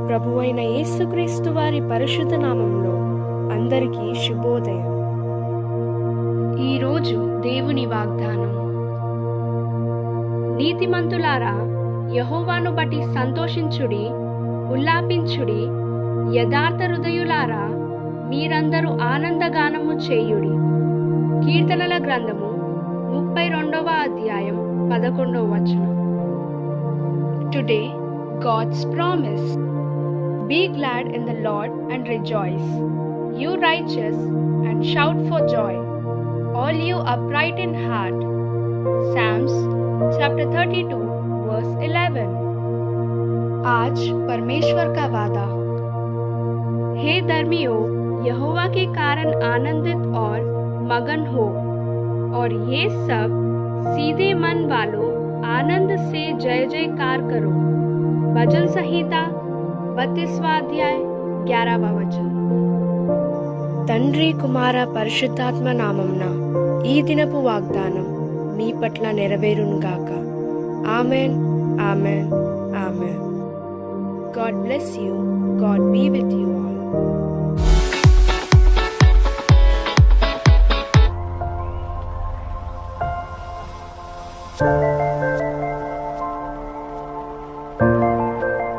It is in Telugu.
ప్రభువైన యేసుక్రీస్తు వారి పరిశుద్ధ నామంలో అందరికీ శుభోదయం. ఈరోజు దేవుని వాగ్దానం. నీతిమంతులారా, యెహోవాను బట్టి సంతోషించుడి, ఉల్లాపించుడి. యథార్థ హృదయులారా, మీరందరూ ఆనందగానము చేయుడి. కీర్తనల గ్రంథము 32వ అధ్యాయం 11వ వచనం. Today, God's promise. Be glad in the Lord and rejoice, you righteous, and shout for joy, all you upright in heart. Psalms chapter 32 verse 11. आज परमेश्वर का वादा. हे धर्मियों, यहोवा के कारण आनंदित और मगन हो, और ये सब सीधे मन वालों आनंद से जय जयकार करो. भजन संहिता 32वां अध्याय 11वां वचन. తండ్రి కుమార పరిశుద్ధాత్మ నామంన ఈ దినపు వాగ్దానం మీ పట్ల నెరవేరునుగాక. Amen, amen, amen. God bless you. God be with you all.